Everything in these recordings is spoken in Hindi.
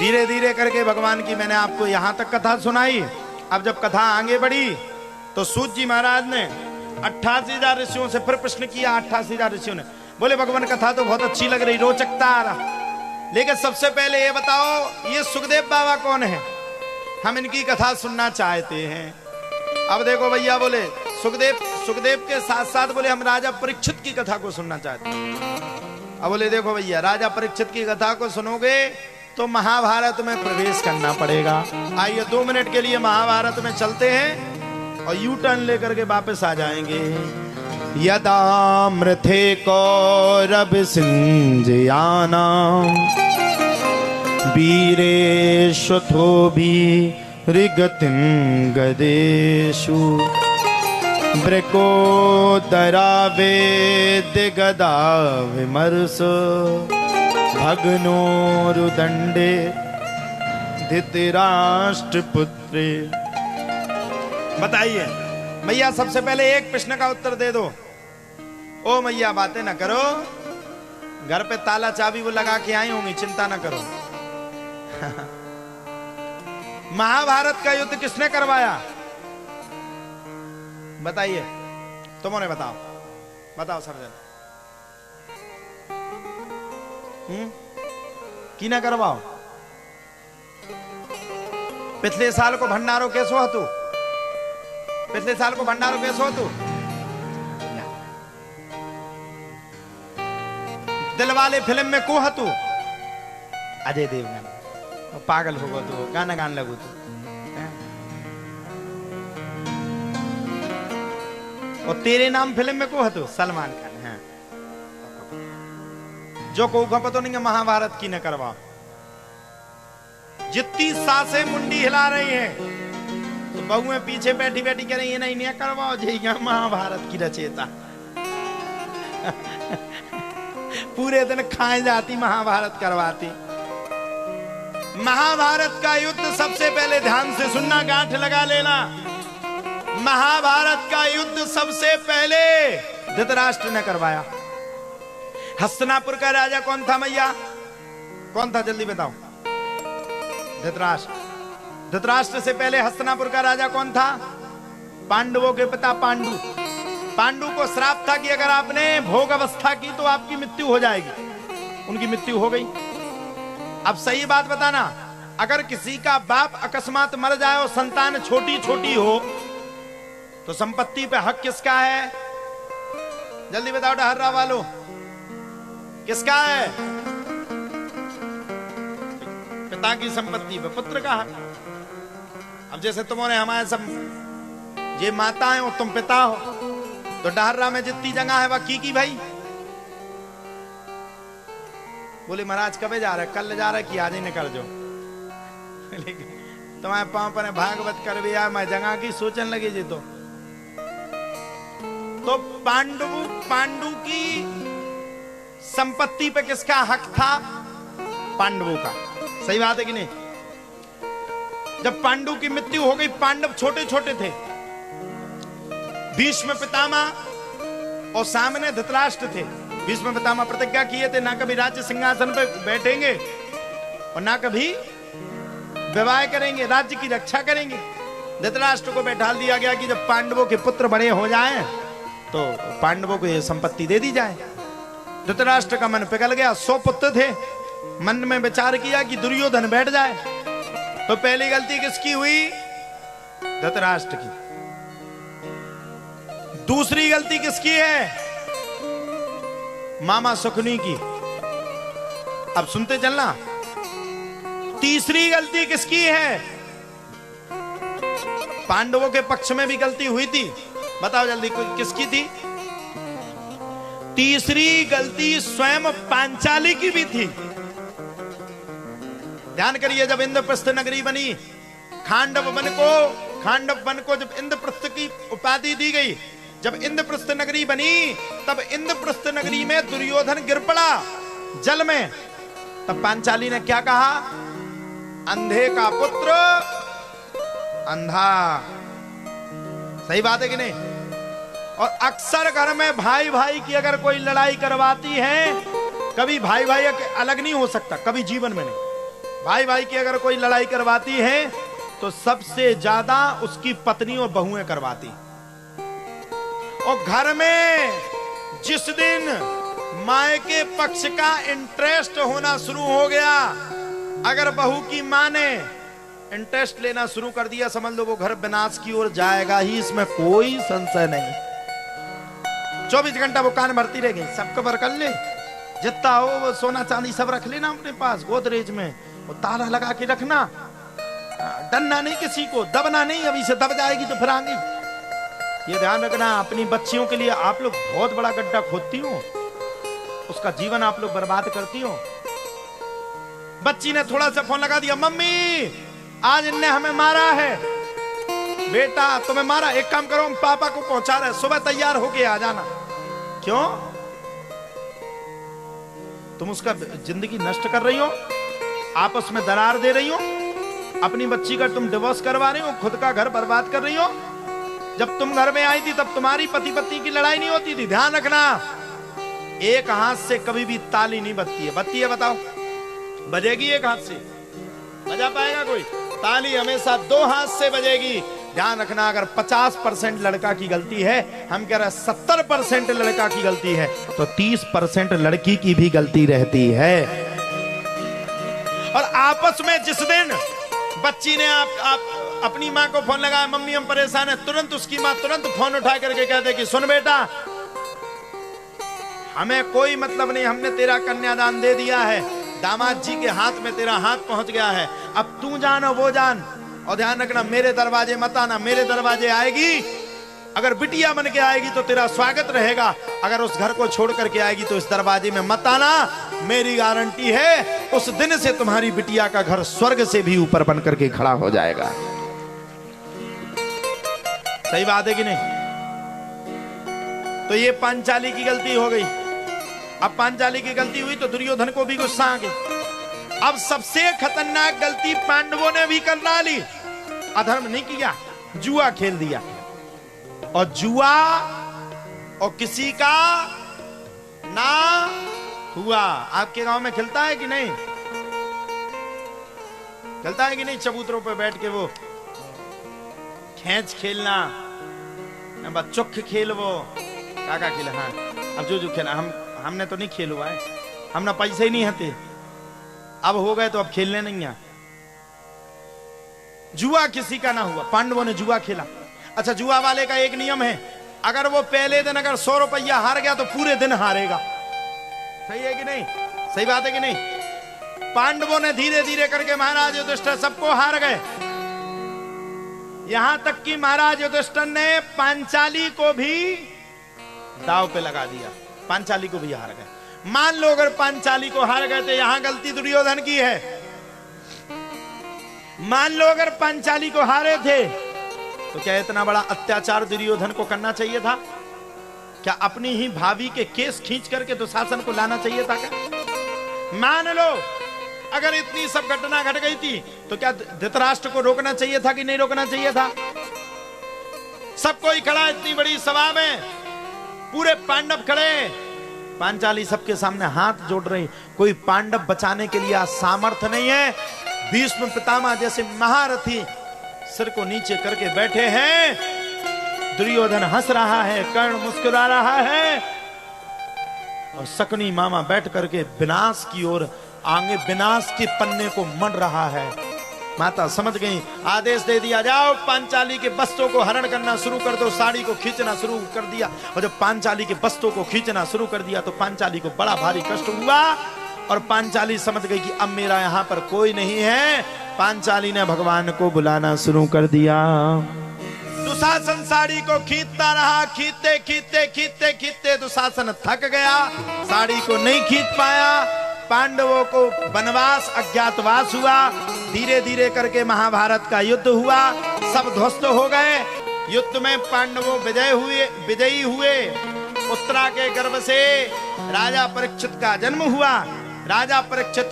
धीरे धीरे करके भगवान की मैंने आपको यहां तक कथा सुनाई। अब जब कथा आगे बढ़ी तो सूत जी महाराज ने 88,000 ऋषियों से फिर प्रश्न किया। 88,000 ऋषियों ने बोले भगवान कथा तो बहुत अच्छी लग रही, रोचकता आ रहा, लेकिन सबसे पहले ये बताओ ये सुखदेव बाबा कौन है, हम इनकी कथा सुनना चाहते हैं। अब देखो भैया, बोले सुखदेव के साथ साथ बोले हम राजा परीक्षित की कथा को सुनना चाहते हैं। अब बोले देखो भैया, राजा परीक्षित की कथा को सुनोगे तो महाभारत में प्रवेश करना पड़ेगा। आइए 2 मिनट के लिए महाभारत में चलते हैं और यू टर्न लेकर के वापस आ जाएंगे। यदा मृथे कौरव सिंजयाना वीरेशुथो भी ऋगतिं गदेषु वृकोदरा वेद्य गदा विमर्श भग्नोरुदंडे धृतराष्ट्र पुत्रे। बताइए मैया, सबसे पहले एक प्रश्न का उत्तर दे दो। ओ मैया बातें ना करो, घर पे ताला चाबी वो लगा के आई होंगी, चिंता ना करो। महाभारत का युद्ध किसने करवाया बताइए, तुमने बताओ, बताओ सर्जन। की ना करवाओ। पिछले साल को भंडारो कैसो हो तू, पिछले साल को भंडारो कैसो हो तू। दिलवाले फिल्म में को तू अजय देवगन, पागल हो गो तू, गाना गान लगू तू। और तेरे नाम फिल्म में को तू सलमान खान है। जो को पता नहीं महाभारत की न करवा। जितनी सासें मुंडी हिला रही हैं तो बहुएं पीछे बैठी बैठी कह रही है नहीं करवाओ जी, महाभारत की रचयिता। पूरे दिन खाए जाती, महाभारत करवाती। महाभारत का युद्ध सबसे पहले ध्यान से सुनना, गांठ लगा लेना। महाभारत का युद्ध सबसे पहले धृतराष्ट्र ने करवाया। हस्तिनापुर का राजा कौन था मैया, कौन था जल्दी बताओ। धृतराष्ट्र। धृतराष्ट्र से पहले हस्तिनापुर का राजा कौन था, पांडवों के पिता पांडु। पांडु को श्राप था कि अगर आपने भोग अवस्था की तो आपकी मृत्यु हो जाएगी। उनकी मृत्यु हो गई। अब सही बात बताना, अगर किसी का बाप अकस्मात मर जाए और संतान छोटी छोटी हो तो संपत्ति पे हक किसका है, जल्दी बताओ डहर्रा वालों, किसका है। पिता की संपत्ति पे पुत्र का है। अब जैसे तुमने हमारे सब ये माता है और तुम पिता हो, तो डहर्रा में जितनी जगह है वह की भाई। बोले महाराज कब जा रहे, कल जा रहे कि आज ही निकल जो। लेकिन तुम्हारे पांव पर भागवत कर भी यार, मैं जगह की सोचने लगी जी। तो पांडु की संपत्ति पे किसका हक था, पांडवों का। सही बात है कि नहीं। जब पांडु की मृत्यु हो गई, पांडव छोटे छोटे थे। भीष्म पितामह और सामने धृतराष्ट्र थे। भीष्म पितामह प्रतिज्ञा किए थे ना कभी राज्य सिंहासन पे बैठेंगे और ना कभी विवाह करेंगे, राज्य की रक्षा करेंगे। धृतराष्ट्र को बैठा दिया गया कि जब पांडवों के पुत्र बड़े हो जाएं तो पांडवों को यह संपत्ति दे दी जाए। धृतराष्ट्र का मन पिघल गया। 100 पुत्र थे। मन में विचार किया कि दुर्योधन बैठ जाए। तो पहली गलती किसकी हुई, धृतराष्ट्र की। दूसरी गलती किसकी है, मामा शकुनी की। अब सुनते चलना। तीसरी गलती किसकी है, पांडवों के पक्ष में भी गलती हुई थी। बताओ जल्दी किसकी थी। तीसरी गलती स्वयं पांचाली की भी थी। ध्यान करिए, जब इंद्रप्रस्थ नगरी बनी, खांडव वन को जब इंद्रप्रस्थ की उपाधि दी गई, जब इंद्रप्रस्थ नगरी बनी, तब इंद्रप्रस्थ नगरी में दुर्योधन गिर पड़ा जल में। तब पांचाली ने क्या कहा, अंधे का पुत्र अंधा। सही बात है कि नहीं। और अक्सर घर में भाई भाई की अगर कोई लड़ाई करवाती है, कभी भाई भाई अलग नहीं हो सकता, कभी जीवन में नहीं। भाई भाई की अगर कोई लड़ाई करवाती है तो सबसे ज्यादा उसकी पत्नी और बहुएं करवाती। और घर में जिस दिन मायके पक्ष का इंटरेस्ट होना शुरू हो गया, अगर बहू की मां ने इंटरेस्ट लेना शुरू कर दिया, समझ लो वो घर विनाश की ओर जाएगा ही, इसमें कोई संशय नहीं। 24 घंटा वो कान भरती रह गई, सब कवर कर ले, जितना हो वो सोना चांदी सब रख लेना अपने पास गोदरेज में, वो ताला लगा के रखना, डरना नहीं किसी को, दबना नहीं, अभी से दब जाएगी तो फिर आगे। ये ध्यान रखना, अपनी बच्चियों के लिए आप लोग बहुत बड़ा गड्ढा खोदती हो, उसका जीवन आप लोग बर्बाद करती हो। बच्ची ने थोड़ा सा फोन लगा दिया, मम्मी आज इनने हमें मारा है। बेटा तुम्हें मारा, एक काम करो, हम पापा को पहुंचा रहे, सुबह तैयार होके आ जाना। क्यों? तुम उसका जिंदगी नष्ट कर रही हो, आपस में दरार दे रही हो, अपनी बच्ची का तुम डिवोर्स करवा रही हो, खुद का घर बर्बाद कर रही हो। जब तुम घर में आई थी तब तुम्हारी पति पत्नी की लड़ाई नहीं होती थी। ध्यान रखना, एक हाथ से कभी भी ताली नहीं बजती है। बजती है? बताओ, बजेगी एक हाथ से? बजा पाएगा कोई? ताली हमेशा 2 हाथ से बजेगी। ध्यान रखना, अगर 50% लड़का की गलती है, हम कह रहे हैं 70% लड़का की गलती है, तो 30% लड़की की भी गलती रहती है। और आपस में जिस दिन बच्ची ने आप अपनी माँ को फोन लगाया, मम्मी हम परेशान है, तुरंत उसकी माँ तुरंत फोन उठा करके कहते कि सुन बेटा, हमें कोई मतलब नहीं, हमने तेरा कन्यादान दे दिया है, दामाद जी के हाथ में तेरा हाथ पहुंच गया है, अब तू जानो वो जान। और ध्यान रखना, मेरे दरवाजे मत आना, मेरे दरवाजे आएगी, अगर बिटिया बन के आएगी तो तेरा स्वागत रहेगा, अगर उस घर को छोड़ करके आएगी तो इस दरवाजे में मत आना। मेरी गारंटी है उस दिन से तुम्हारी बिटिया का घर स्वर्ग से भी ऊपर बन करके खड़ा हो जाएगा। सही बात है कि नहीं? तो ये पांचाली की गलती हो गई। अब पांचाली की गलती हुई तो दुर्योधन को भी गुस्सा आ गया। अब सबसे खतरनाक गलती पांडवों ने भी कर डाली। अधर्म नहीं किया, जुआ खेल दिया। और जुआ और किसी का ना हुआ। आपके गांव में खिलता है कि नहीं? खिलता है कि नहीं? चबूतरों पे बैठ के वो खेच खेलना, चुख खेल, वो काका खेला। हाँ, अब जो खेला हमने तो नहीं खेल हुआ है, हम ना पैसे ही नहीं हते, अब हो गए तो अब खेलने नहीं है। जुआ किसी का ना हुआ, पांडवों ने जुआ खेला। अच्छा, जुआ वाले का एक नियम है, अगर वो पहले दिन अगर 100 रुपया हार गया तो पूरे दिन हारेगा। सही है कि नहीं? सही बात है कि नहीं? पांडवों ने धीरे धीरे करके महाराज युधिष्ठिर सबको हार गए, यहां तक कि महाराज युधिष्ठिर ने पांचाली को भी दांव पे लगा दिया, पांचाली को भी हार गए। मान लो अगर पांचाली को हार गए तो यहां गलती दुर्योधन की है। मान लो अगर पांचाली को हारे थे तो क्या इतना बड़ा अत्याचार दुर्योधन को करना चाहिए था? क्या अपनी ही भाभी के केस खींच करके दुशासन को लाना चाहिए था क्या? मान लो अगर इतनी सब घटना घट गई थी तो क्या धृतराष्ट्र को रोकना चाहिए था कि नहीं रोकना चाहिए था? सब कोई खड़ा, इतनी बड़ी सभा में पूरे पांडव खड़े, पांचाली सबके सामने हाथ जोड़ रही, कोई पांडव बचाने के लिए सामर्थ्य नहीं है। भीष्म पितामह जैसे महारथी सिर को नीचे करके बैठे हैं, दुर्योधन हंस रहा है, कर्ण मुस्कुरा रहा है, और शकुनी मामा बैठ करके विनाश की ओर आगे विनाश के पन्ने को मढ़ रहा है। माता समझ गई, आदेश दे दिया, जाओ पांचाली के वस्त्रों को हरण करना शुरू कर दो। साड़ी को खींचना शुरू कर दिया, और जब पांचाली के वस्त्रों को खींचना शुरू कर दिया तो पांचाली को बड़ा भारी कष्ट हुआ, और पांचाली समझ गई कि अब मेरा यहाँ पर कोई नहीं है। पांचाली ने भगवान को बुलाना शुरू कर दिया। दुशासन साड़ी को खींचता रहा, खींचते खींचते खींचते खींचते दुशासन थक गया, साड़ी को नहीं खींच पाया। पांडवों को वनवास अज्ञातवास हुआ, धीरे धीरे करके महाभारत का युद्ध हुआ, सब ध्वस्त हो गए। युद्ध में पांडवों विजयी हुए। उत्तरा के गर्भ से राजा परीक्षित का जन्म हुआ। राजा परीक्षित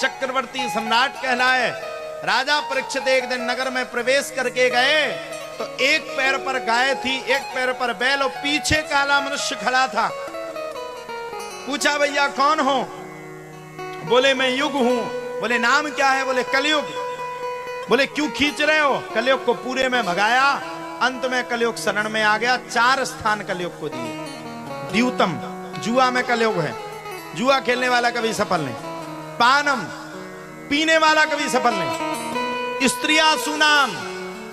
चक्रवर्ती सम्राट कहलाए। राजा परीक्षित एक दिन नगर में प्रवेश करके गए तो एक पैर पर गाय थी, एक पैर पर बैल, और पीछे काला मनुष्य खड़ा था। पूछा, भैया कौन हो? बोले मैं युग हूं। बोले नाम क्या है? बोले कलयुग। बोले क्यों खींच रहे हो? कलयुग को पूरे में भगाया, अंत में कलयुग शरण में आ गया। 4 स्थान कलयुग को दिए। द्यूतम, जुआ में कलयुग है, जुआ खेलने वाला कभी सफल नहीं। पानम, पीने वाला कभी सफल नहीं। स्त्रिया सुनाम,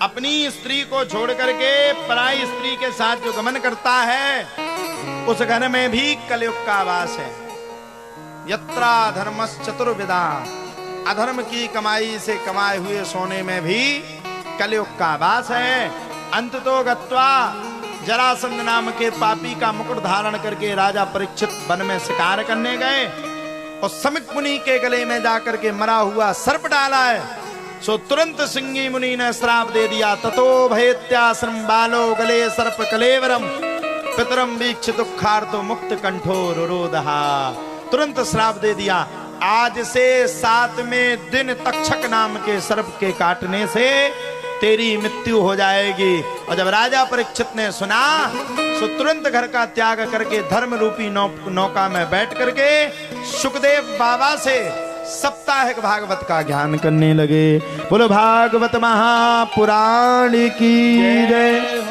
अपनी स्त्री को छोड़ करके पराई स्त्री के साथ जो गमन करता है, उस घर में भी कलयुग का वास है। यत्रा धर्मस् चतुर्विधा, अधर्म की कमाई से कमाए हुए सोने में भी कलयुग का वास है। अंत तो गत्वा, जरासंध नाम के पापी का मुकुट धारण करके राजा परीक्षित वन में शिकार करने गए और समिक मुनि के गले में जाकर के मरा हुआ सर्प डाला है। सो तुरंत सिंगी मुनि ने श्राप दे दिया, ततो भयत्याश्रम बालो गले सर्प कलेवरम पितरम वीक्ष दुखार्तो मुक्त कंठो रुरोदहा। तुरंत श्राप दे दिया, आज से 7वें दिन तक्षक नाम के सर्प के काटने से तेरी मृत्यु हो जाएगी। और जब राजा परीक्षित ने सुना, तो तुरंत घर का त्याग करके धर्म रूपी नौका में बैठ करके सुखदेव बाबा से साप्ताहिक भागवत का ज्ञान करने लगे। बोलो भागवत महापुराण की जय।